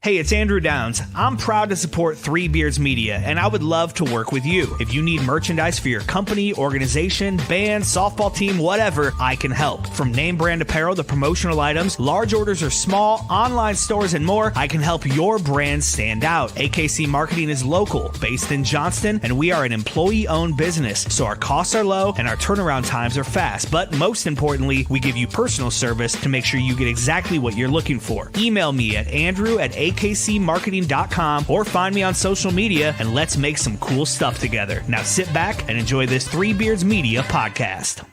Hey, it's Andrew Downs. I'm proud to support Three Beards Media, and I would love to work with you. If you need merchandise for your company, organization, band, softball team, whatever, I can help. From name brand apparel to promotional items, large orders or small, online stores, and more, I can help your brand stand out. AKC Marketing is local, based in Johnston, and we are an employee-owned business, so our costs are low and our turnaround times are fast. But most importantly, we give you personal service to make sure you get exactly what you're looking for. Email me at andrew@akcmarketing.com or find me on social media, and let's make some cool stuff together. Now sit back and enjoy this Three Beards Media podcast.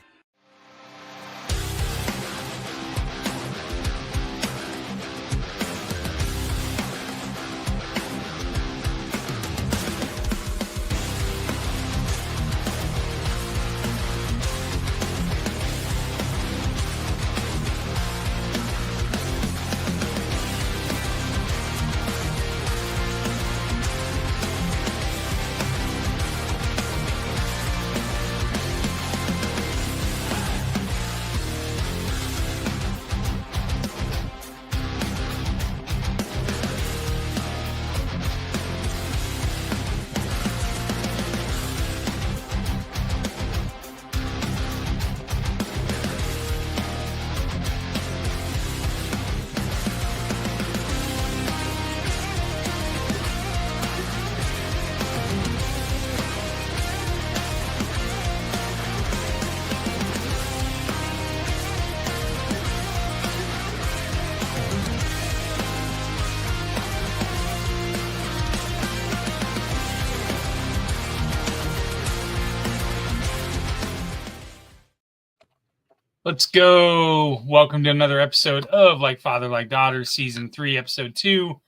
Let's go. Welcome to another episode of Like Father, Like Daughter, Season 3, Episode 2.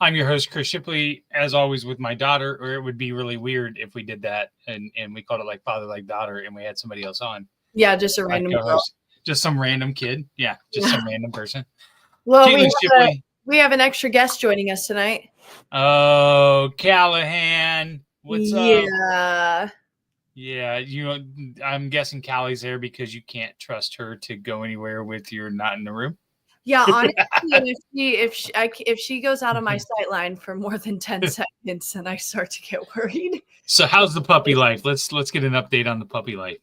I'm your host, Chris Shipley, as always with my daughter, or it would be really weird if we did that and we called it Like Father, Like Daughter and we had somebody else on. Yeah, just a random girl. Just some random kid. Yeah, just some random person. Well, we have an extra guest joining us tonight. Oh, Callahan. What's up? Yeah, I'm guessing Callie's there because you can't trust her to go anywhere with you not in the room. Yeah, honestly, if she goes out of my sight line for more than 10 seconds, then I start to get worried. So how's the puppy life? Let's get an update on the puppy life.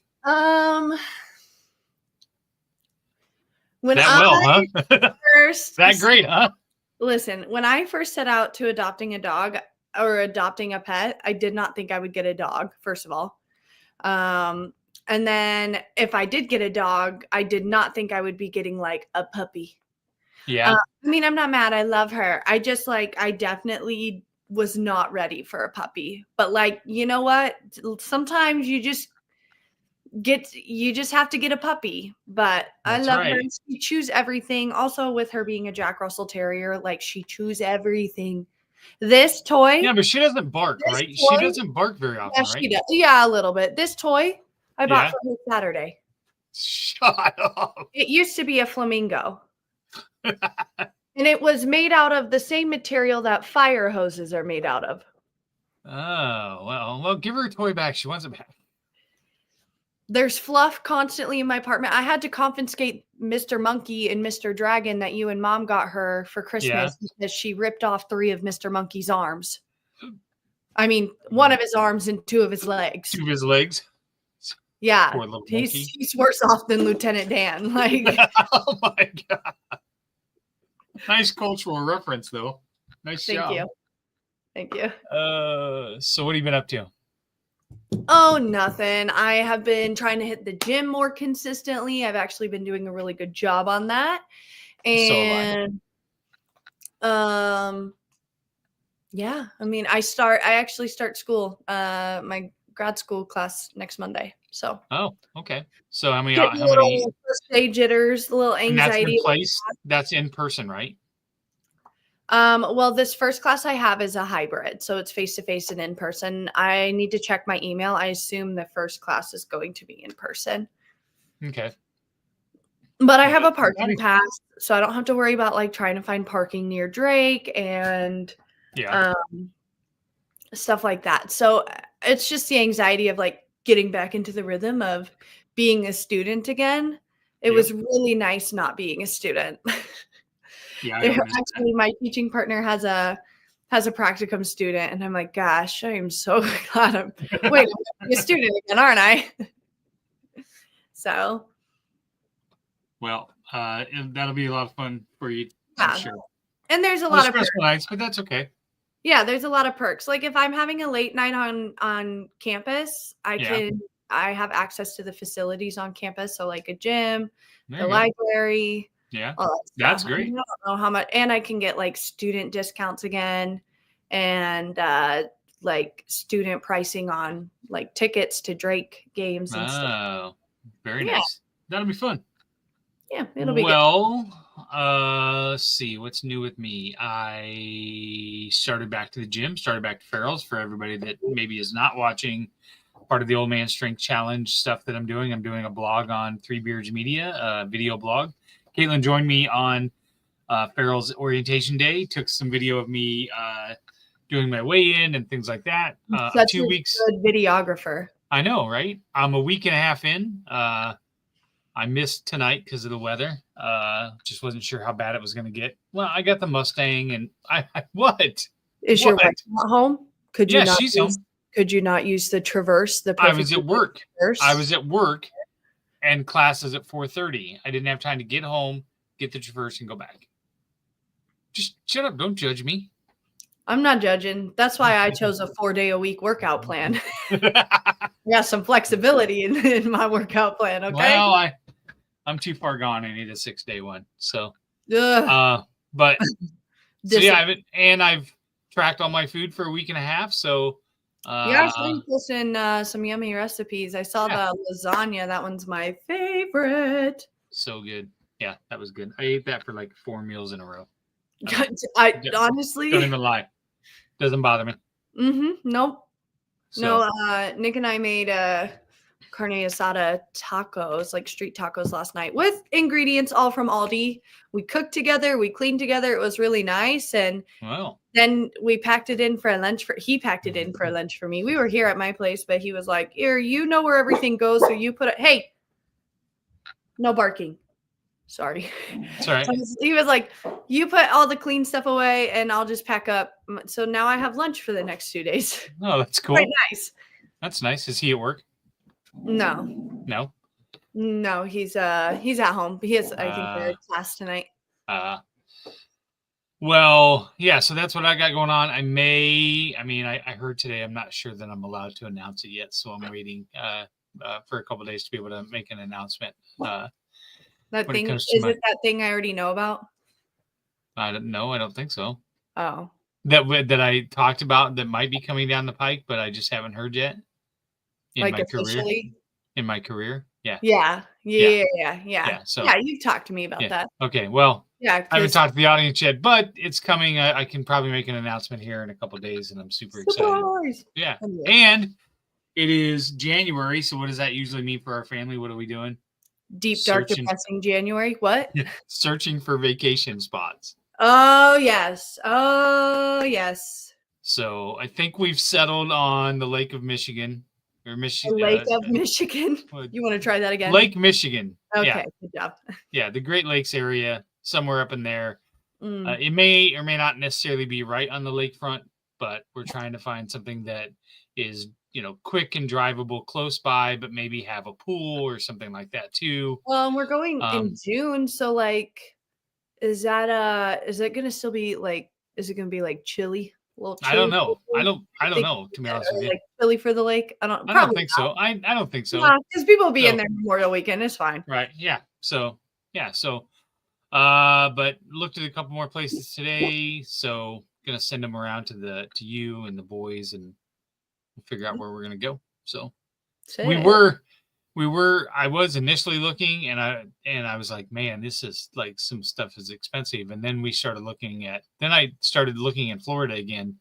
When Great, huh? Listen, when I first set out to adopting a dog or adopting a pet, I did not think I would get a dog, first of all. And then if I did get a dog, I did not think I would be getting like a puppy. Yeah. I mean, I'm not mad. I love her. I just I definitely was not ready for a puppy, but you know what? Sometimes you just have to get a puppy, but That's I love right. her. She chews everything. Also with her being a Jack Russell Terrier, she chews everything. This toy. Yeah, but she doesn't bark, right? She doesn't bark very often, right? She does. Yeah, a little bit. This toy I bought for her Saturday. Shut up. It used to be a flamingo. And it was made out of the same material that fire hoses are made out of. Oh, well, give her a toy back. She wants it back. There's fluff constantly in my apartment. I had to confiscate Mr. Monkey and Mr. Dragon that you and Mom got her for Christmas because she ripped off 3 of Mr. Monkey's arms. I mean, 1 of his arms and 2 of his legs. 2 of his legs? Yeah. Poor little he's worse off than Lieutenant Dan. Oh my God. Nice cultural reference, though. Nice job. Thank you. So what have you been up to? Oh, nothing. I have been trying to hit the gym more consistently. I've actually been doing a really good job on that. And yeah, I mean, I actually start school, my grad school class next Monday. So okay. So how many first day jitters, a little anxiety. That's in person, right? Well, this first class I have is a hybrid, so it's face-to-face and in person. I need to check my email. I assume the first class is going to be in person. Okay. But I have a parking pass, so I don't have to worry about trying to find parking near Drake and stuff like that. So it's just the anxiety of getting back into the rhythm of being a student again. It was really nice not being a student. Yeah, I actually, my teaching partner has a practicum student, and I'm like, gosh, I am so glad I'm a student again, aren't I? So, well, that'll be a lot of fun for you, yeah. I'm sure. And there's a lot of stressful nights, but that's okay. Yeah, there's a lot of perks. Like if I'm having a late night on campus, I have access to the facilities on campus. So like a gym, the library. Yeah. All that That's stuff. great. I don't know how much, and I can get like student discounts again and like student pricing on like tickets to Drake games and stuff. Oh, very nice. That'll be fun. Yeah, it'll be good. Let's see what's new with me. I started back to the gym, started back to Farrell's. For everybody that maybe is not watching part of the Old Man Strength Challenge stuff that I'm doing a blog on Three Beards Media, a video blog. Caitlin joined me on Farrell's orientation day, took some video of me doing my weigh-in and things like that. Such 2 a weeks. good videographer. I know, right? I'm a week and a half in. I missed tonight because of the weather. Just wasn't sure how bad it was going to get. Well, I got the Mustang, and I what? Is your wife not home? Could you not? She's home. Could you not use the Traverse? I was at work. I was at work, and classes at 4:30. I didn't have time to get home, get the Traverse, and go back. Just shut up! Don't judge me. I'm not judging. That's why I chose a 4-day-a-week workout plan. I got some flexibility in my workout plan. Okay. Well, I'm too far gone. I need a 6-day one. So, but so yeah, I've tracked all my food for a week and a half. So, I saw you posting some yummy recipes. I saw the lasagna. That one's my favorite. So good. Yeah, that was good. I ate that for like 4 meals in a row. I honestly don't even lie. Doesn't bother me. Nope. So. No, Nick and I made carne asada tacos, like street tacos last night with ingredients all from Aldi. We cooked together, we cleaned together. It was really nice. And then we packed it in for a lunch he packed it in for a lunch for me. We were here at my place, but he was like, here, you know where everything goes. So you put it, hey, no barking. Sorry. Sorry. So he was like, you put all the clean stuff away and I'll just pack up. So now I have lunch for the next 2 days. Oh, that's cool. Quite nice. That's nice. Is he at work? No, he's at home. He has, I think, their class tonight. Well, yeah, so that's what I got going on. I heard today, I'm not sure that I'm allowed to announce it yet, so I'm waiting for a couple of days to be able to make an announcement. That thing, is it that thing I already know about? I don't think so. Oh. That I talked about that might be coming down the pike, but I just haven't heard yet. In my career. Yeah. So you've talked to me about that. Okay. Well, I haven't talked to the audience yet, but it's coming. I can probably make an announcement here in a couple of days, and I'm super excited. Yeah. And it is January. So what does that usually mean for our family? What are we doing? Deep, dark, depressing January. What? Searching for vacation spots. Oh, yes. So I think we've settled on the Lake of Michigan. Or Michigan. Lake of Michigan. You want to try that again? Lake Michigan. Okay, good job. Yeah, the Great Lakes area, somewhere up in there. It may or may not necessarily be right on the lakefront, but we're trying to find something that is, quick and drivable close by, but maybe have a pool or something like that too. Well, and we're going in June, so like, is it going to still be like? Is it going to be like chilly? I don't know. I don't know, to be honest with you. Like chilly for the lake? I don't think so. I don't think so. Because people will be in there Memorial Weekend. It's fine. Right. Yeah. But looked at a couple more places today. So gonna send them around to you and the boys and figure out where we're gonna go. So I was initially looking and I was like, man, this is like some stuff is expensive. And then I started looking in Florida again,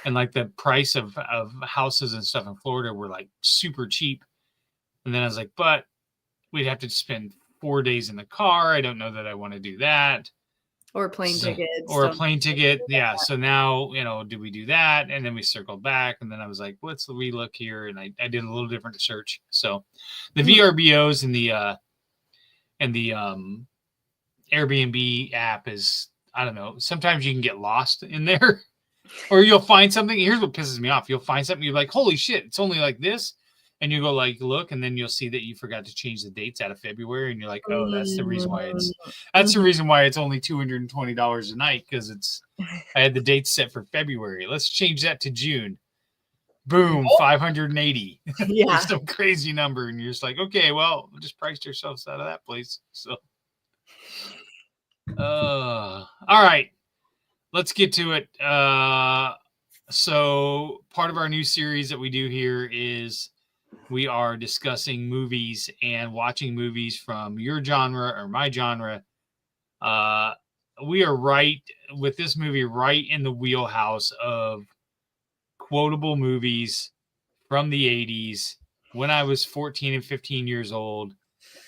and like the price of houses and stuff in Florida were like super cheap. And then I was like, but we'd have to spend 4 days in the car. I don't know that I want to do that. Or a plane ticket. Or a plane ticket. Yeah. So now, do we do that? And then we circled back. And then I was like, let's relook here. And I did a little different search. So the VRBOs and the Airbnb app is I don't know. Sometimes you can get lost in there, or you'll find something. Here's what pisses me off: you'll find something, you're like, "Holy shit! It's only like this," and you go like look, and then you'll see that you forgot to change the dates out of February, and you're like, "Oh, that's the reason why it's only $220 a night because I had the dates set for February. Let's change that to June." Boom, 580. Yeah. Some crazy number, and you're just like, okay, well, we just priced ourselves out of that place. So, all right, let's get to it. So part of our new series that we do here is we are discussing movies and watching movies from your genre or my genre. We are right with this movie, right in the wheelhouse of quotable movies from the 80s when I was 14 and 15 years old,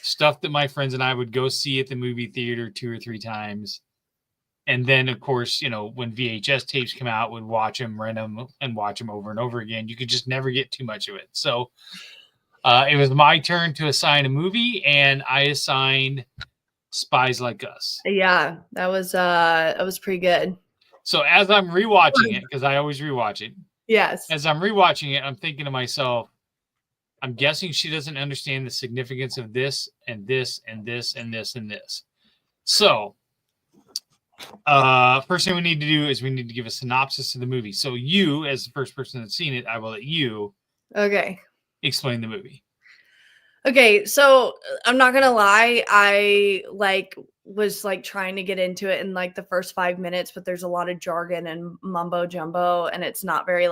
stuff that my friends and I would go see at the movie theater 2 or 3 times. And then, of course, when VHS tapes come out, would watch them, rent them, and watch them over and over again. You could just never get too much of it. So it was my turn to assign a movie, and I assigned Spies Like Us. Yeah, that was pretty good. So as I'm rewatching it, because I always rewatch it, yes. As I'm rewatching it, I'm thinking to myself, I'm guessing she doesn't understand the significance of this and this and this and this and this. So, first thing we need to do is we need to give a synopsis of the movie. So you, as the first person that's seen it, I will let you explain the movie. Okay, so I'm not gonna lie, I was trying to get into it in the first 5 minutes, but there's a lot of jargon and mumbo jumbo, and it's not very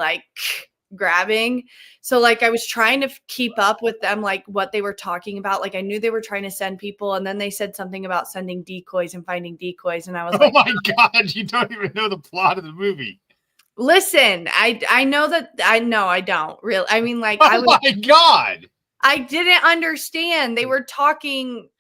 grabbing. So I was trying to keep up with them, what they were talking about. I knew they were trying to send people, and then they said something about sending decoys and finding decoys, and I was oh my god, you don't even know the plot of the movie. Listen, I know that I don't really. I mean, my god. I didn't understand. They were talking.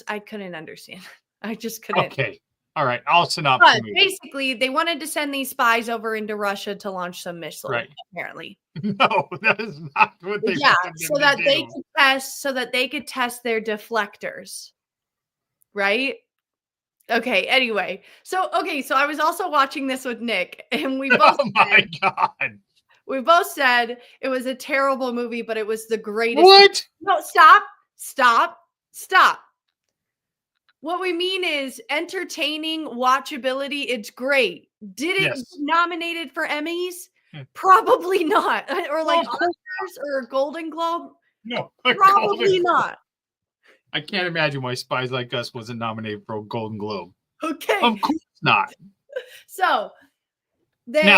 I couldn't understand. I just couldn't. Okay. All right. I'll synopsis. But basically, they wanted to send these spies over into Russia to launch some missiles. Right. Apparently. No, that is not what they. Yeah. So that they could test their deflectors. Right. Okay. Anyway. So I was also watching this with Nick, and we both. Oh my god. We both said it was a terrible movie, but it was the greatest. What? No, stop. What we mean is entertaining, watchability. It's great. Did it get nominated for Emmys? Probably not. Or Oscars or a Golden Globe? No. Probably not. I can't imagine why Spies Like Us wasn't nominated for a Golden Globe. Okay. Of course not. So they're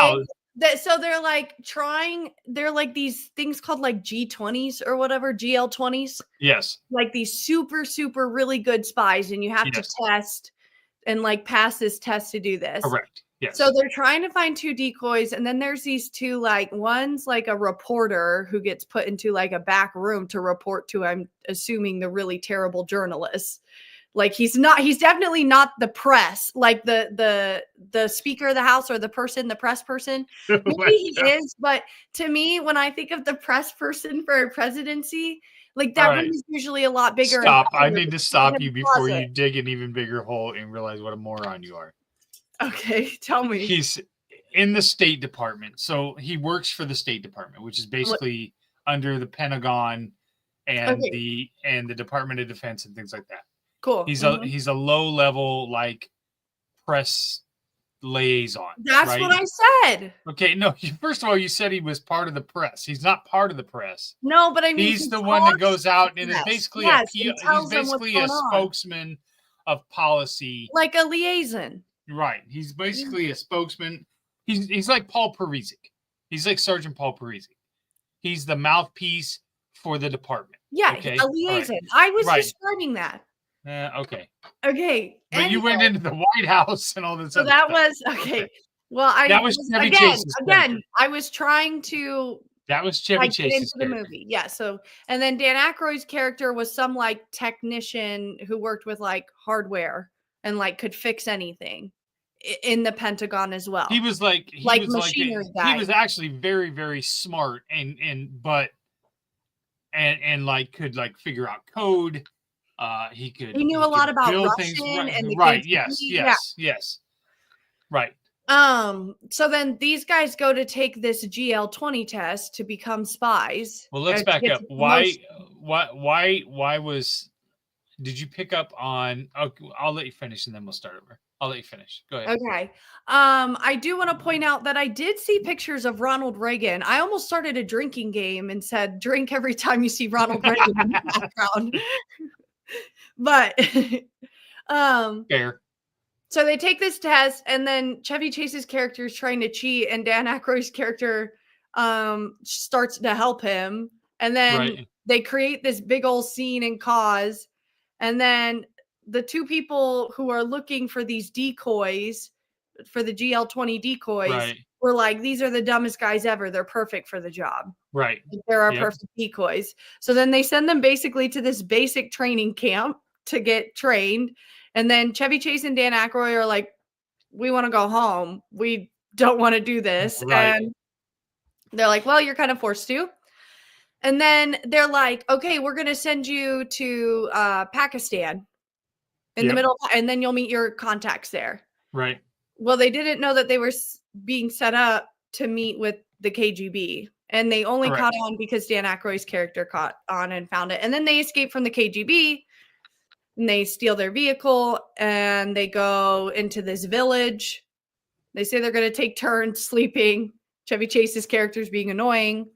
these things called G20s or whatever, GL20s. Yes. These super, super really good spies, and you have to test and pass this test to do this. Correct. Yes. So they're trying to find 2 decoys, and then there's these 2, one's a reporter who gets put into a back room to report to, I'm assuming, the really terrible journalists. He's definitely not the press, the Speaker of the House or the press person. Maybe he is, but to me, when I think of the press person for a presidency, that one is usually a lot bigger. Stop. I need to stop you before you dig an even bigger hole and realize what a moron you are. Okay, tell me. He's in the State Department. So he works for the State Department, which is basically under the Pentagon and the Department of Defense and things like that. Cool. He's a low level press liaison. That's right? what I said. Okay, no. First of all, you said he was part of the press. He's not part of the press. No, but I mean, he's the one that goes out and is basically he's basically a spokesman of policy, like a liaison. Right. He's basically a spokesman. He's like Paul Parizek. He's like Sergeant Paul Parizek. He's the mouthpiece for the department. Yeah, a liaison. Right. I was describing that. Okay. Okay. But anyway, you went into the White House and all this. So that was okay. Well, that was Chevy Chase's again. I was trying to. That was Chevy Chase's into the movie. Yeah. So, and then Dan Aykroyd's character was some technician who worked with hardware and could fix anything in the Pentagon as well. He was machinery guy. He was actually very, very smart and could figure out code. He knew a lot about build Russian things and the right. KGB. Yes. Right. So then these guys go to take this GL-20 test to become spies. Well, let's back up. Why was? Did you pick up on? I'll let you finish, and then we'll start over. I'll let you finish. Go ahead. Okay. I do want to point out that I did see pictures of Ronald Reagan. I almost started a drinking game and said, drink every time you see Ronald Reagan in the background. But fair. So they take this test, and then Chevy Chase's character is trying to cheat, and Dan Aykroyd's character starts to help him. And then they create this big old scene and cause. And then the two people who are looking for these decoys, for the GL-20 decoys, were like, these are the dumbest guys ever. They're perfect for the job. Right. They're our perfect decoys. So then they send them basically to this basic training camp to get trained. And then Chevy Chase and Dan Aykroyd are like, we want to go home. We don't want to do this. Right. And they're like, well, you're kind of forced to. And then they're like, okay, we're going to send you to Pakistan in the middle, and then you'll meet your contacts there. Right. Well, they didn't know that they were being set up to meet with the KGB. And they only caught on because Dan Aykroyd's character caught on and found it. And then they escape from the KGB. And they steal their vehicle and they go into this village. They say they're going to take turns sleeping. Chevy Chase's character is being annoying.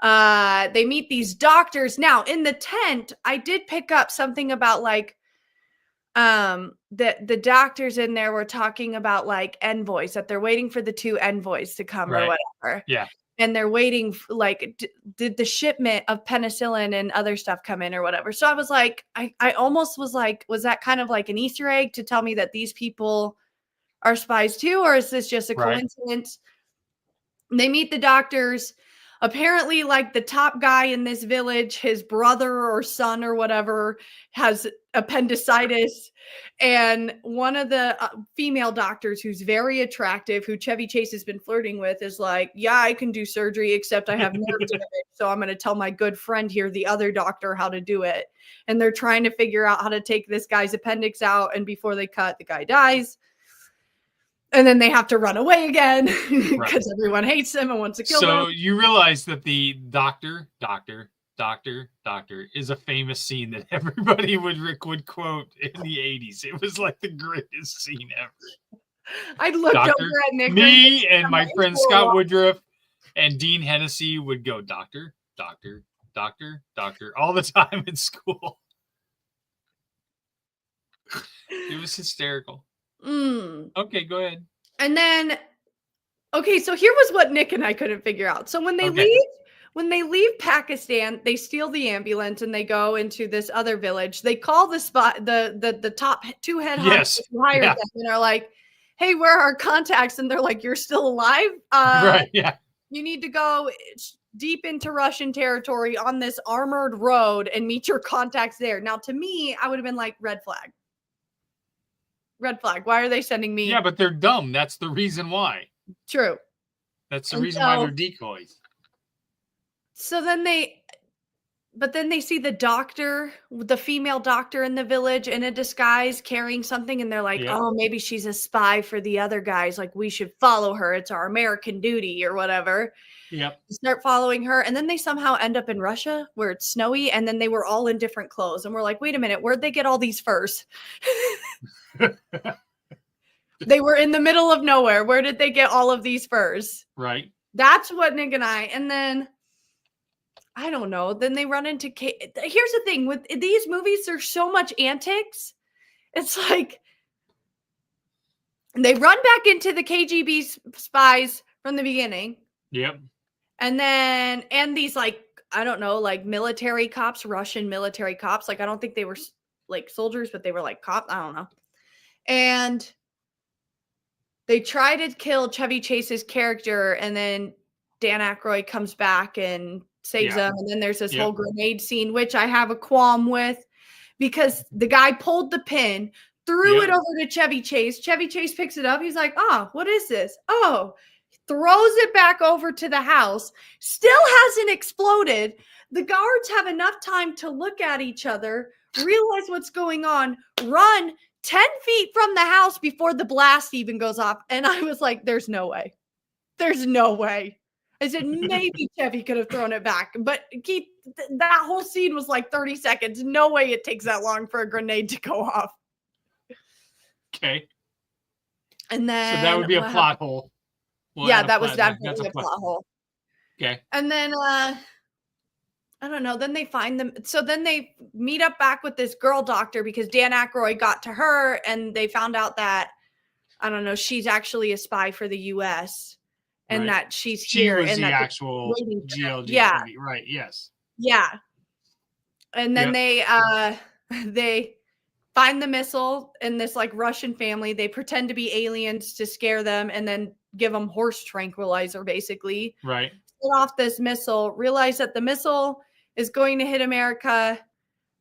They meet these doctors. Now, in the tent, I did pick up something about like the doctors in there were talking about like envoys, that they're waiting for the 2 envoys to come or whatever. Yeah. And they're waiting for, like, did the shipment of penicillin and other stuff come in or whatever? So I was like, I almost was like, was that kind of like an Easter egg to tell me that these people are spies too? Or is this just a coincidence? They meet the doctors. Apparently, like the top guy in this village, his brother or son or whatever has appendicitis. And one of the female doctors, who's very attractive, who Chevy Chase has been flirting with, is like, yeah, I can do surgery, except I have nerve damage. So I'm going to tell my good friend here, the other doctor, how to do it. And they're trying to figure out how to take this guy's appendix out. And before they cut, the guy dies. And then they have to run away again because everyone hates him and wants to kill him. So you realize that the doctor is a famous scene that everybody would quote in the 80s. It was like the greatest scene ever. I looked over at Nick. Me and my friend Scott Woodruff and Dean Hennessy would go, doctor, all the time in school. It was hysterical. Okay, go ahead. And then, okay, so here was what Nick and I couldn't figure out. So when they leave Pakistan, they steal the ambulance and they go into this other village. They call the top 2 head hunters who hired them and are like, hey, where are our contacts? And they're like, you're still alive? You need to go deep into Russian territory on this armored road and meet your contacts there. Now, to me, I would have been like, red flag. Red flag. Why are they sending me? Yeah, but they're dumb. That's the reason why. True. That's the reason why they're decoys. So then they see the doctor, the female doctor in the village in a disguise carrying something. And they're like, oh, maybe she's a spy for the other guys. Like, we should follow her. It's our American duty or whatever. Yep. Start following her. And then they somehow end up in Russia where it's snowy. And then they were all in different clothes. And we're like, wait a minute, where'd they get all these furs? They were in the middle of nowhere. Where did they get all of these furs? Right. That's what Nick and I, and then I don't know. Then they run into here's the thing with these movies, there's so much antics. It's like they run back into the KGB spies from the beginning. Yep. And these, like, I don't know, like military cops, Russian military cops. Like, I don't think they were like soldiers, but they were like cops. I don't know. And they try to kill Chevy Chase's character, and then Dan Aykroyd comes back and saves them. And then there's this whole grenade scene, which I have a qualm with because the guy pulled the pin, threw it over to Chevy Chase. Chevy Chase picks it up. He's like, oh, what is this? Oh, throws it back over to the house. Still hasn't exploded. The guards have enough time to look at each other, realize what's going on, run 10 feet from the house before the blast even goes off. And I was like, there's no way. There's no way. I said, maybe Chevy could have thrown it back. But Keith, that whole scene was like 30 seconds. No way it takes that long for a grenade to go off. Okay. And then... So that would be a plot hole. Well, yeah, that was definitely a plot hole. Okay. And then, I don't know. Then they find them. So then they meet up back with this girl doctor because Dan Aykroyd got to her and they found out that, I don't know, she's actually a spy for the U.S. and that she's here. She was and the actual GLG. Yeah. Right. Yes. Yeah. And then they find the missile in this like Russian family. They pretend to be aliens to scare them and then give them horse tranquilizer, basically. Right. Set off this missile, realize that the missile is going to hit America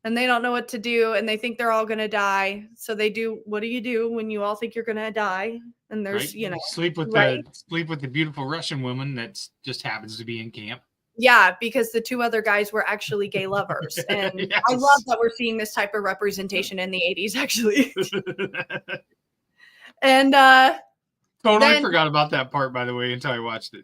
and they don't know what to do and they think they're all going to die. So they do, what do you do when you all think you're going to die? And there's, sleep with the beautiful Russian woman that just happens to be in camp. Yeah, because the two other guys were actually gay lovers. And yes. I love that we're seeing this type of representation in the 80s, actually. And totally forgot about that part, by the way, until I watched it.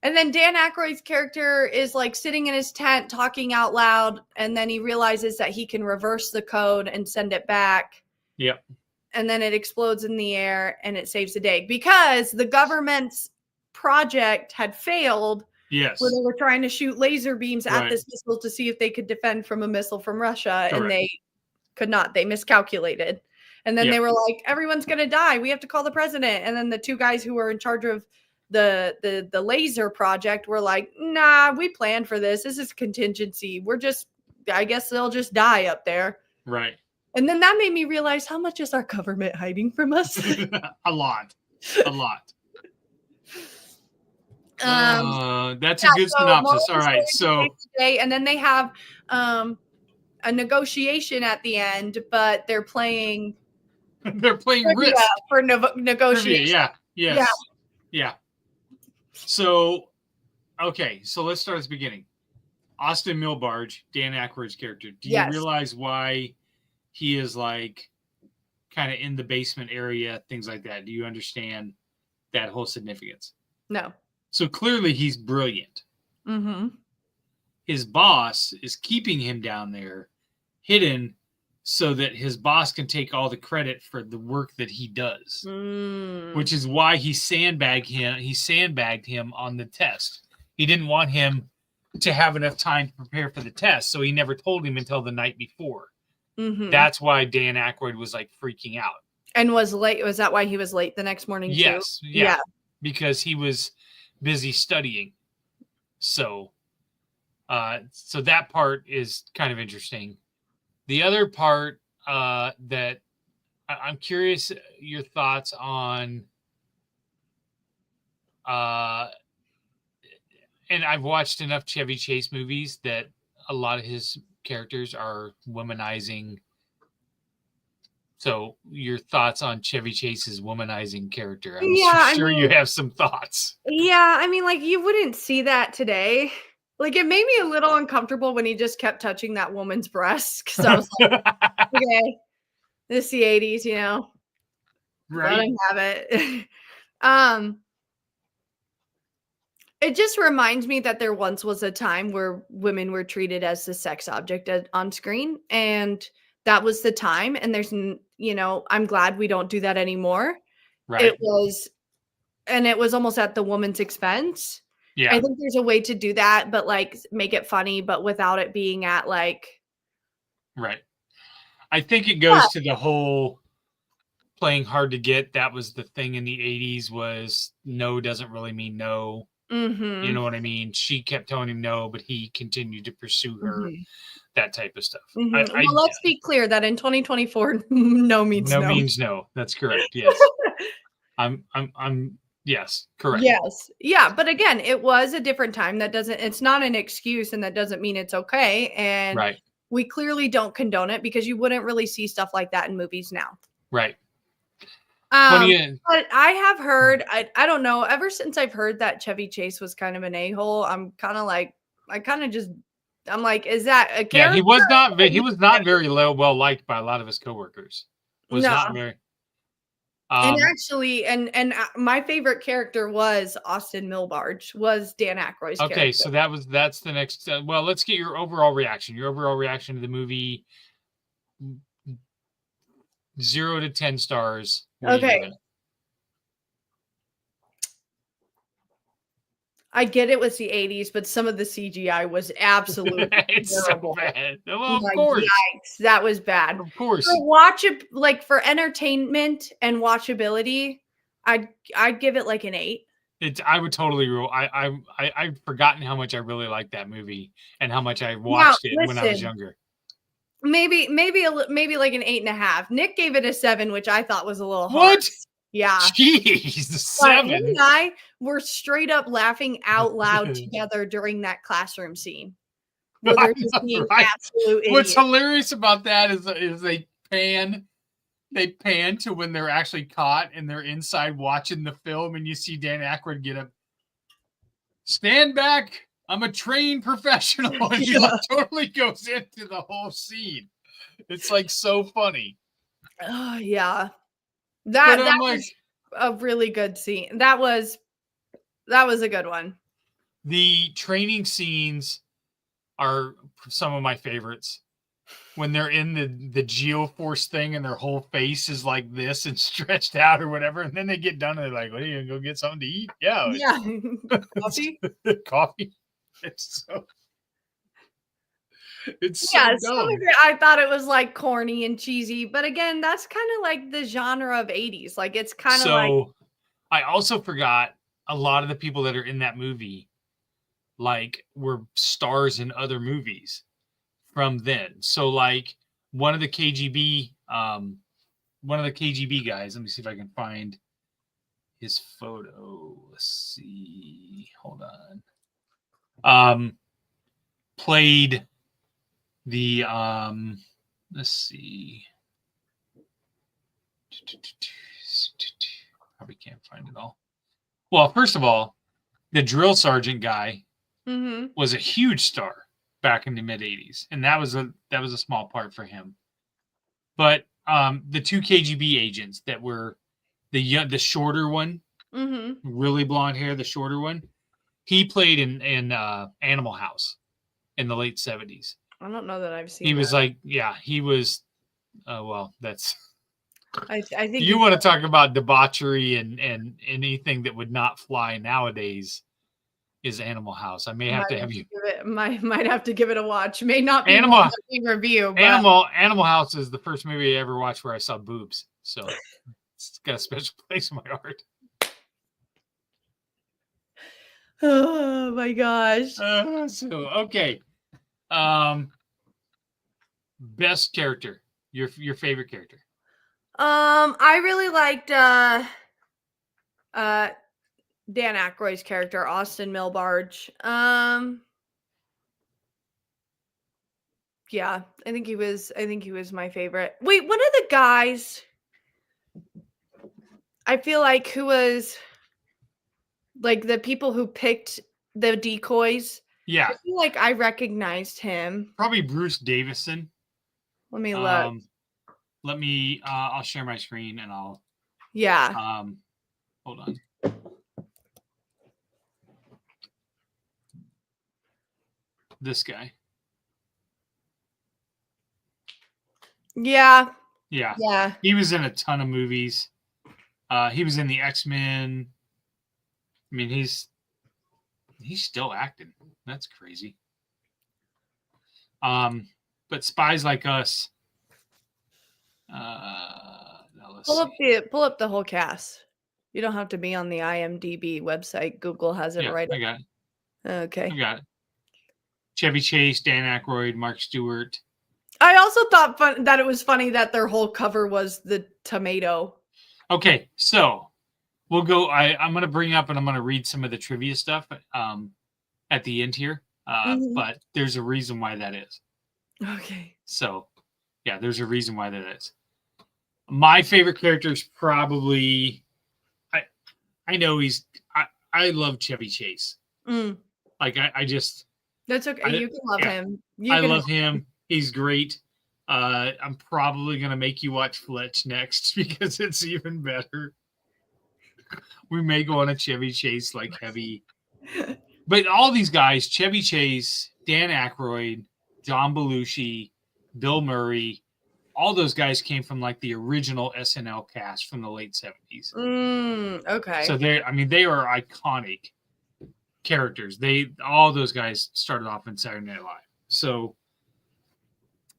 And then Dan Aykroyd's character is like sitting in his tent talking out loud, and then he realizes that he can reverse the code and send it back. Yep. And then it explodes in the air and it saves the day because the government's project had failed. Yes. Where they were trying to shoot laser beams at this missile to see if they could defend from a missile from Russia. Correct. And they could not. They miscalculated. And then they were like, everyone's going to die. We have to call the president. And then the two guys who were in charge of the laser project were like, nah, we planned for this. This is contingency. I guess they'll just die up there. Right. And then that made me realize how much is our government hiding from us? A lot. That's a good synopsis. All right. So and then they have a negotiation at the end, but they're playing risk for negotiation. Yeah. Yes. Yeah. So, okay. So let's start at the beginning. Austin Milbarge, Dan Aykroyd's character. Do you realize why he is like kind of in the basement area, things like that? Do you understand that whole significance? No. So clearly he's brilliant. Mm-hmm. His boss is keeping him down there hidden so that his boss can take all the credit for the work that he does, which is why he sandbagged him on the test. He didn't want him to have enough time to prepare for the test, so he never told him until the night before. Mm-hmm. That's why Dan Aykroyd was like freaking out. And was late. Was that why he was late the next morning? Yes. Too? Yeah. Because he was busy studying. So that part is kind of interesting. The other part that I'm curious your thoughts on, and I've watched enough Chevy Chase movies that a lot of his characters are womanizing. So your thoughts on Chevy Chase's womanizing character? I'm sure you have some thoughts. Yeah, I mean, like you wouldn't see that today. Like it made me a little uncomfortable when he just kept touching that woman's breast. Because I was like, okay, this is the 80s, you know. Right. Let him have it. It just reminds me that there once was a time where women were treated as the sex object on screen, and that was the time. And there's, I'm glad we don't do that anymore. Right. It was almost at the woman's expense. Yeah. I think there's a way to do that, but like make it funny, but without it being at like. Right. I think it goes to the whole playing hard to get. That was the thing in the 80s was no doesn't really mean no. Mm-hmm. You know what I mean? She kept telling him no, but he continued to pursue her, that type of stuff. Mm-hmm. Let's be clear that in 2024, no means no. No means no. That's correct. Yes. Yes, correct. Yes. Yeah. But again, it was a different time. It's not an excuse and that doesn't mean it's okay. And we clearly don't condone it because you wouldn't really see stuff like that in movies now. Right. But I have heard, I don't know, ever since I've heard that Chevy Chase was kind of an a-hole, I'm kind of like, I kind of just I'm like, is that a character? Yeah, he was not. He was not very well liked by a lot of his coworkers. Was No. not very. And actually, and my favorite character was Austin Milbarge, was Dan Aykroyd's character. Okay, so that's the next. Well, let's get your overall reaction. Your overall reaction to the movie. 0 to 10 stars. Okay. I get it was the 80s, but some of the CGI was absolutely terrible. So bad. Well, of course. Yikes, that was bad. Of course. For entertainment and watchability, I'd give it like an 8. I would totally rule. I've forgotten how much I really liked that movie and how much I watched it when I was younger. Maybe like an 8.5. Nick gave it a 7, which I thought was a little hard. What? Yeah. Jeez, 7. Him and I were straight up laughing out loud together during that classroom scene. Where they're just being absolute idiots. What's hilarious about that is they pan to when they're actually caught and they're inside watching the film, and you see Dan Aykroyd get up, stand back. I'm a trained professional, and he totally goes into the whole scene. It's like so funny. Oh yeah. That was a really good scene. That was a good one. The training scenes are some of my favorites. When they're in the Geoforce thing and their whole face is like this and stretched out or whatever, and then they get done and they're like, "What, are you gonna go get something to eat?" Yeah. Coffee. Coffee. It's so dumb. I thought it was like corny and cheesy, but again, that's kind of like the genre of 80s. Like it's kind of like. I also forgot a lot of the people that are in that movie, like, were stars in other movies from then. So like one of the KGB guys. Let me see if I can find his photo. Let's see. Hold on. Played the let's see. Probably can't find it all. Well, first of all, the drill sergeant guy was a huge star back in the mid 80s, and that was a small part for him. But the 2 KGB agents that were the shorter one, really blonde hair, the shorter one, he played in Animal House in the late 70s. I don't know that I've seen. He was like, yeah, he was. Well, that's. I think you want to talk about debauchery and anything that would not fly nowadays is Animal House. I may have to have you. Might have to give it a watch. May not be Animal review. But... Animal House is the first movie I ever watched where I saw boobs. So it's got a special place in my heart. Oh my gosh. Okay. Best character. Your favorite character. I really liked Dan Aykroyd's character, Austin Milbarge. Yeah, I think he was my favorite. Wait, one of the guys I feel like who was like the people who picked the decoys. Yeah. I feel like I recognized him. Probably Bruce Davison. Let me look. Let me I'll share my screen and I'll hold on. This guy. Yeah. He was in a ton of movies. He was in the X-Men. I mean, he's still acting. That's crazy. But Spies Like Us. Pull up the whole cast. You don't have to be on the IMDb website. Google has it right. I got it. Okay. I got it. Chevy Chase, Dan Aykroyd, Mark Stewart. I also thought that it was funny that their whole cover was the tomato. Okay, so we'll go. I'm going to bring up and I'm going to read some of the trivia stuff at the end here. But there's a reason why that is. Okay. So, yeah, there's a reason why that is. My favorite character is probably, I know I love Chevy Chase. Like I just, That's okay. You can love him. I love him. He's great. I'm probably gonna make you watch Fletch next because it's even better. We may go on a Chevy Chase like heavy, but all these guys: Chevy Chase, Dan Aykroyd, John Belushi, Bill Murray. All those guys came from like the original SNL cast from the late 70s. Okay. So they are iconic characters. All those guys started off in Saturday Night Live. So,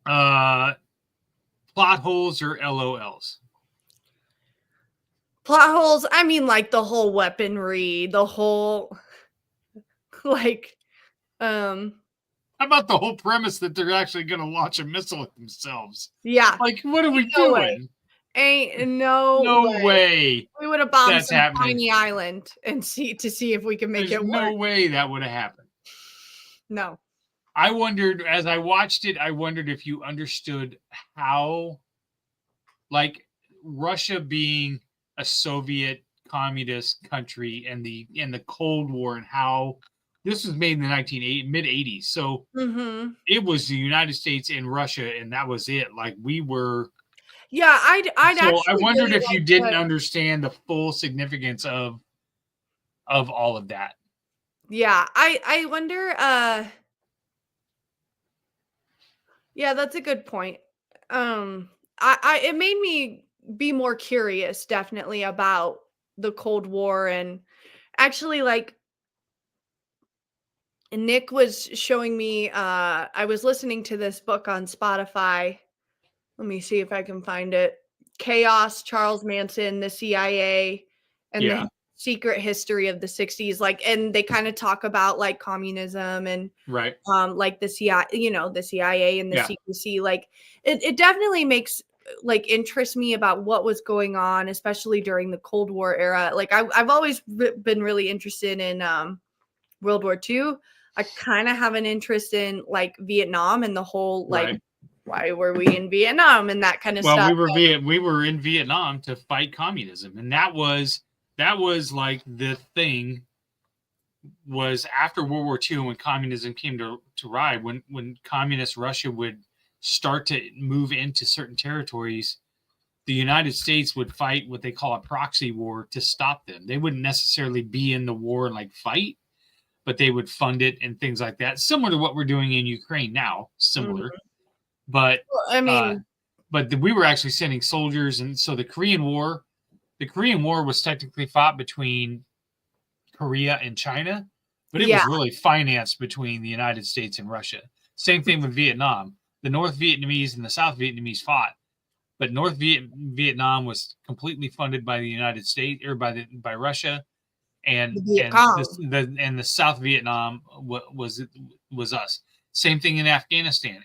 plot holes or LOLs? Plot holes. I mean, like the whole weaponry, the whole like, How about the whole premise that they're actually going to launch a missile at themselves? Yeah. Like, what are we doing? Ain't no way. We would have bombed some tiny island and see if we can make it work. No way that would have happened. No. I wondered, as I watched it, if you understood how, like, Russia being a Soviet communist country and the Cold War, and how this was made in the mid 80s. So it was the United States and Russia, and that was it. Like, we were. Yeah, I wondered if you didn't understand the full significance of all of that. Yeah, I wonder. Yeah, that's a good point. It made me be more curious, definitely, about the Cold War. And actually, like, Nick was showing me, I was listening to this book on Spotify. Let me see if I can find it. Chaos, Charles Manson, the CIA, and the secret history of the 60s. Like, and they kind of talk about like communism and like the CIA, the CIA and the secrecy. Like, it definitely makes like interest me about what was going on, especially during the Cold War era. Like, I've always been really interested in World War II. I kind of have an interest in like Vietnam and the whole like why were we in Vietnam and that kind of stuff. We were in Vietnam to fight communism, and that was like the thing was after World War II, when communism came to ride, when communist Russia would start to move into certain territories, the United States would fight what they call a proxy war to stop them. They wouldn't necessarily be in the war and like fight, but they would fund it and things like that, similar to what we're doing in Ukraine now. Similar. But I mean, we were actually sending soldiers, and so the Korean War was technically fought between Korea and China, but it was really financed between the United States and Russia. Same thing with Vietnam. The North Vietnamese and the South Vietnamese fought, but North Vietnam was completely funded by the United States or by Russia, and the South Vietnam was us. Same thing in Afghanistan.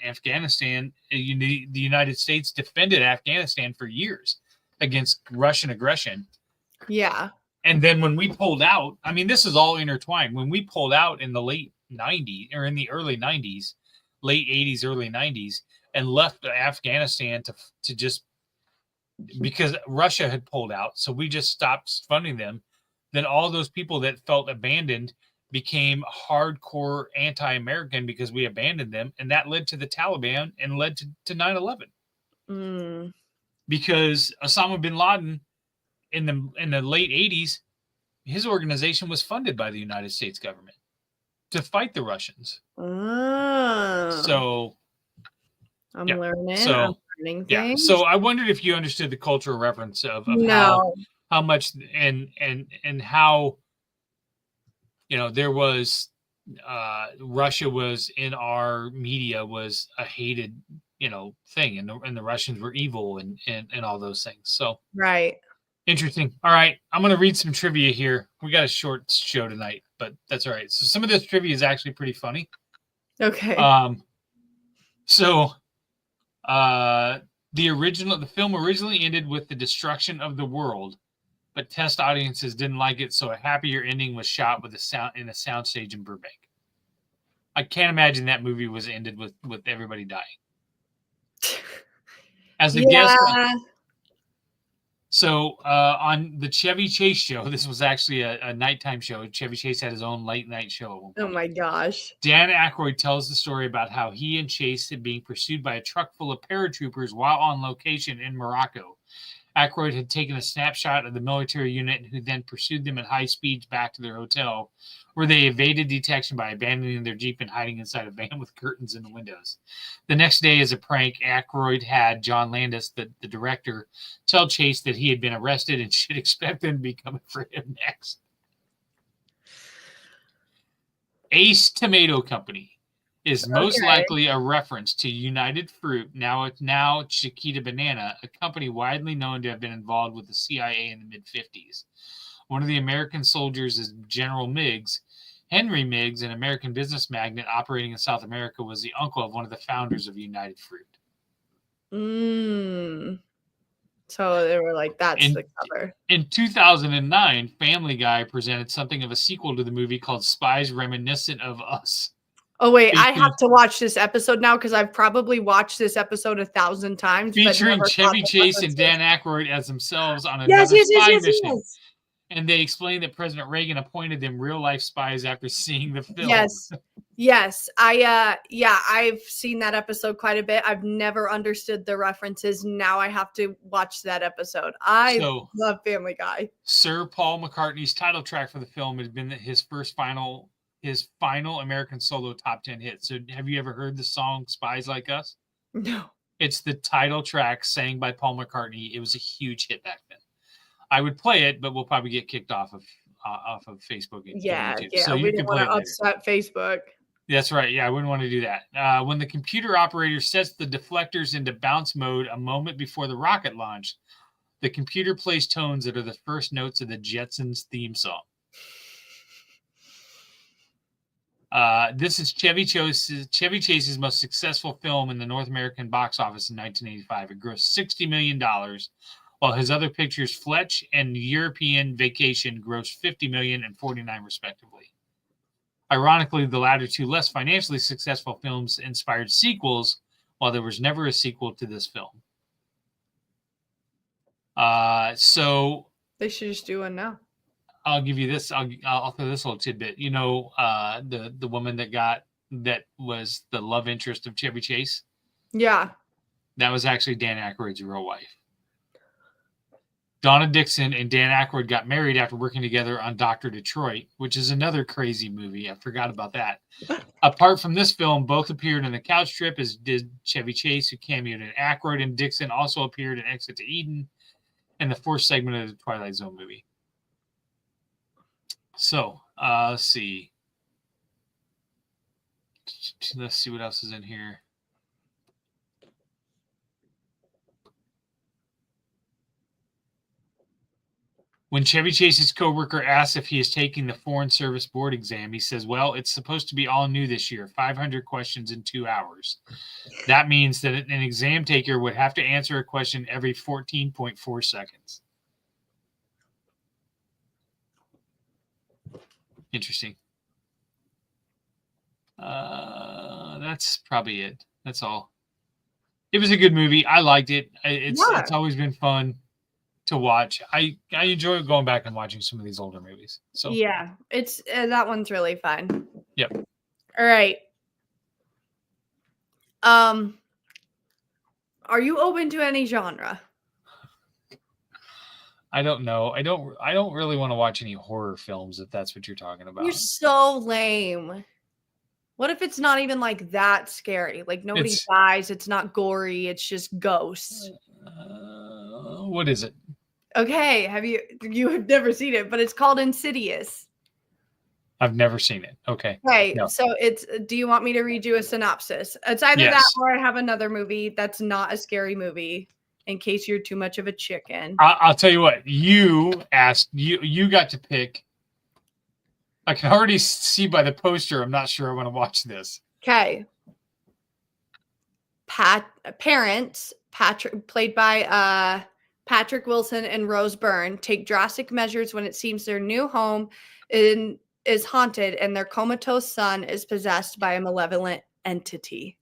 The United States defended Afghanistan for years against Russian aggression. Yeah. And then when we pulled out, I mean, this is all intertwined. When we pulled out in the late 90s or in the early 90s, late 80s, early 90s, and left Afghanistan to just because Russia had pulled out. So we just stopped funding them. Then all those people that felt abandoned became hardcore anti-American because we abandoned them, and that led to the Taliban and led to 9/11. Because Osama bin Laden in the late 80s, his organization was funded by the United States government to fight the Russians. So I'm learning. So I'm learning things. So I wondered if you understood the cultural reference of how much and how, there was Russia was in our media was a hated, thing, and the Russians were evil and all those things. So interesting. All right, I'm gonna read some trivia here. We got a short show tonight, but that's all right. So some of this trivia is actually pretty funny. Okay. The film originally ended with the destruction of the world, but test audiences didn't like it, so a happier ending was shot with a soundstage in Burbank. I can't imagine that movie was ended with everybody dying. As a guest, So on the Chevy Chase show, this was actually a nighttime show. Chevy Chase had his own late night show at one point. Oh my gosh. Dan Aykroyd tells the story about how he and Chase had been pursued by a truck full of paratroopers while on location in Morocco. Aykroyd had taken a snapshot of the military unit, who then pursued them at high speeds back to their hotel, where they evaded detection by abandoning their Jeep and hiding inside a van with curtains in the windows. The next day, as a prank, Aykroyd had John Landis, the director, tell Chase that he had been arrested and should expect them to be coming for him next. Ace Tomato Company is most likely a reference to United Fruit, now Chiquita Banana, a company widely known to have been involved with the CIA in the mid-50s. One of the American soldiers is General Meigs. Henry Meigs, an American business magnate operating in South America, was the uncle of one of the founders of United Fruit. So they were like, that's the cover. In 2009, Family Guy presented something of a sequel to the movie called Spies, reminiscent of Us. Oh, wait, I have to watch this episode now because I've probably watched this episode 1,000 times. Featuring Chevy Chase and Dan Aykroyd as themselves on another spy mission. Yes. And they explained that President Reagan appointed them real-life spies after seeing the film. Yes. I've seen that episode quite a bit. I've never understood the references. Now I have to watch that episode. I love Family Guy. Sir Paul McCartney's title track for the film has been his final American solo top 10 hit. So have you ever heard the song Spies Like Us? No. It's the title track sang by Paul McCartney. It was a huge hit back then. I would play it, but we'll probably get kicked off of Facebook and YouTube. So we didn't want to upset Facebook. That's right. Yeah, I wouldn't want to do that. When the computer operator sets the deflectors into bounce mode a moment before the rocket launch, the computer plays tones that are the first notes of the Jetsons theme song. This is Chevy Chase's most successful film in the North American box office in 1985. It grossed $60 million, while his other pictures, Fletch and European Vacation, grossed $50 million and $49 million respectively. Ironically, the latter two less financially successful films inspired sequels, while there was never a sequel to this film. So they should just do one now. I'll give you this. I'll throw this little tidbit. You know, the woman that was the love interest of Chevy Chase. Yeah, that was actually Dan Aykroyd's real wife. Donna Dixon and Dan Aykroyd got married after working together on Dr. Detroit, which is another crazy movie. I forgot about that. Apart from this film, both appeared in The Couch Trip, as did Chevy Chase, who cameoed in Aykroyd, and Dixon also appeared in Exit to Eden and the fourth segment of the Twilight Zone movie. So, let's see. Let's see what else is in here. When Chevy Chase's coworker asks if he is taking the Foreign Service Board exam, he says, well, it's supposed to be all new this year, 500 questions in 2 hours. That means that an exam taker would have to answer a question every 14.4 seconds. Interesting. That's probably it. That's all. It was a good movie. I liked it. It's always been fun to watch. I enjoy going back and watching some of these older movies. So yeah, it's that one's really fun. Yep. All right. Are you open to any genre? I don't know. I don't really want to watch any horror films, if that's what you're talking about. You're so lame. What if it's not even like that scary? Like nobody dies. It's not gory. It's just ghosts. What is it? Okay. You have never seen it, but it's called Insidious. I've never seen it. Okay. Right. No. So do you want me to read you a synopsis? It's either that or I have another movie that's not a scary movie in case you're too much of a chicken. I'll tell you what, you got to pick. I can already see by the poster. I'm not sure I want to watch this. Okay. Parents, Patrick, played by Patrick Wilson and Rose Byrne, take drastic measures when it seems their new home is haunted and their comatose son is possessed by a malevolent entity.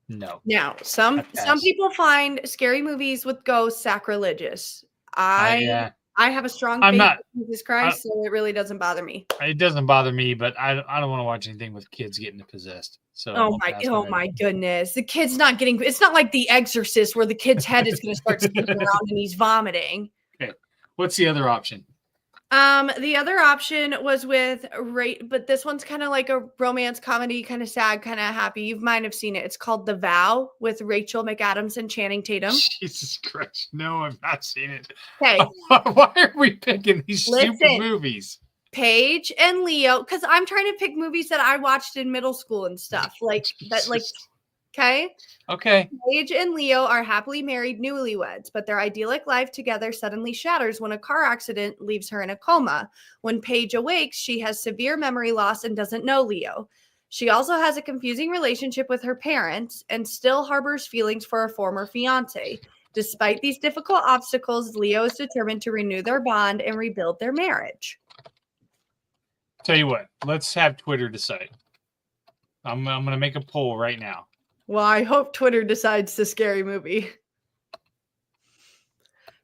No. Now, some people find scary movies with ghosts sacrilegious. I have a strong faith in Jesus Christ, so it really doesn't bother me. It doesn't bother me, but I don't want to watch anything with kids getting possessed. So oh my goodness, the kid's not getting. It's not like The Exorcist where the kid's head is going to start spinning around and he's vomiting. Okay, what's the other option? The other option was with but this one's kind of like a romance comedy, kind of sad, kind of happy. You might have seen it. It's called The Vow with Rachel McAdams and Channing Tatum. Jesus Christ. No, I've not seen it. Okay. Why are we picking these stupid movies? Paige and Leo, because I'm trying to pick movies that I watched in middle school and stuff. Like that, like Okay. Paige and Leo are happily married newlyweds, but their idyllic life together suddenly shatters when a car accident leaves her in a coma. When Paige awakes, she has severe memory loss and doesn't know Leo. She also has a confusing relationship with her parents and still harbors feelings for a former fiance. Despite these difficult obstacles, Leo is determined to renew their bond and rebuild their marriage. Tell you what, let's have Twitter decide. I'm going to make a poll right now. Well, I hope Twitter decides the scary movie.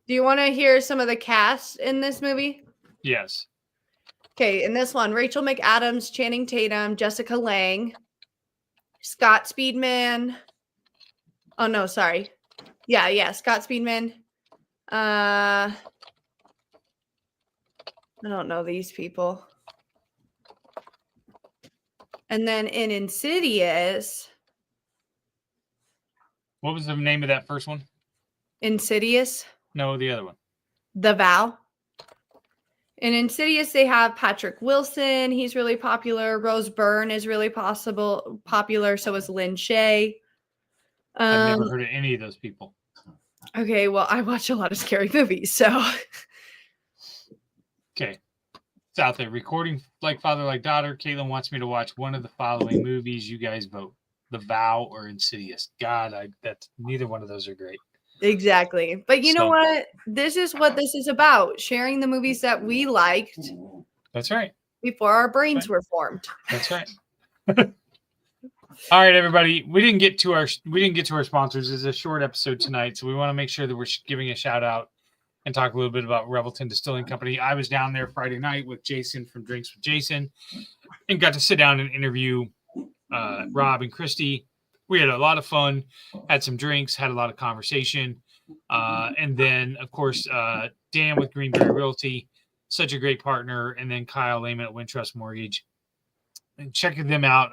Do you want to hear some of the cast in this movie? Yes. Okay, in this one, Rachel McAdams, Channing Tatum, Jessica Lange, Scott Speedman. Oh, no, sorry. Yeah, Scott Speedman. I don't know these people. And then in Insidious... What was the name of that first one? Insidious. No, the other one. The Vow. In Insidious, they have Patrick Wilson. He's really popular. Rose Byrne is really popular. So is Lynn Shay. I've never heard of any of those people. Okay, well, I watch a lot of scary movies, so. Okay. It's out there. Recording Like Father, Like Daughter. Caitlin wants me to watch one of the following movies. You guys vote. The Vow or Insidious. God, that's neither one of those are great. Exactly. But you know what? This is what this is about. Sharing the movies that we liked. That's right. Before our brains were formed. That's right. All right, everybody. We didn't get to our sponsors. It's a short episode tonight, so we want to make sure that we're giving a shout out and talk a little bit about Revelton Distilling Company. I was down there Friday night with Jason from Drinks with Jason and got to sit down and interview Rob and Christy. We had a lot of fun, had some drinks, had a lot of conversation. And then, of course, Dan with Greenberry Realty, such a great partner. And then Kyle Lehman at Wintrust Mortgage. And checking them out,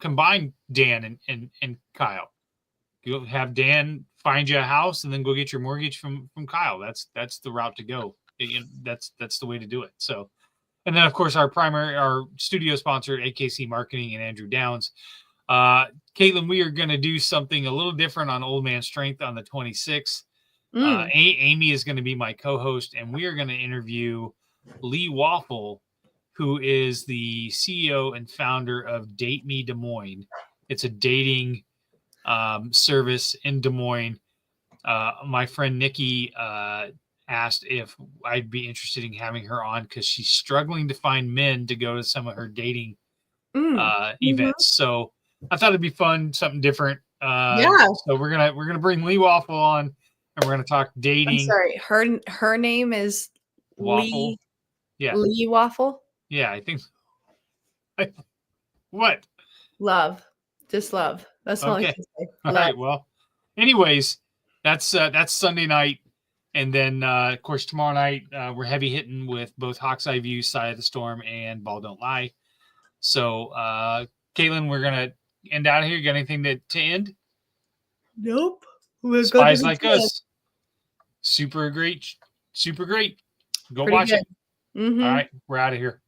combine Dan and Kyle. You'll have Dan find you a house and then go get your mortgage from Kyle. That's the route to go. That's the way to do it. So, and then, of course, our studio sponsor, AKC Marketing and Andrew Downs. Caitlin, we are going to do something a little different on Old Man Strength on the 26th. Amy is going to be my co-host, and we are going to interview Lee Waffle, who is the CEO and founder of Date Me Des Moines. It's a dating service in Des Moines. My friend Nikki asked if I'd be interested in having her on because she's struggling to find men to go to some of her dating events. So I thought it'd be fun, something different. So we're gonna bring Lee Waffle on, and we're gonna talk dating. I'm sorry, her name is Waffle. Lee. Yeah, Lee Waffle. Yeah, I think. What? Love, just love. That's all I can say. All right. Well, anyways, that's Sunday night. And then, of course, tomorrow night, we're heavy hitting with both Hawk's Eye View, Side of the Storm, and Ball Don't Lie. So, Caitlin, we're going to end out here. You got anything to end? Nope. Spies Like Us. Super great. Go watch it. Mm-hmm. All right. We're out of here.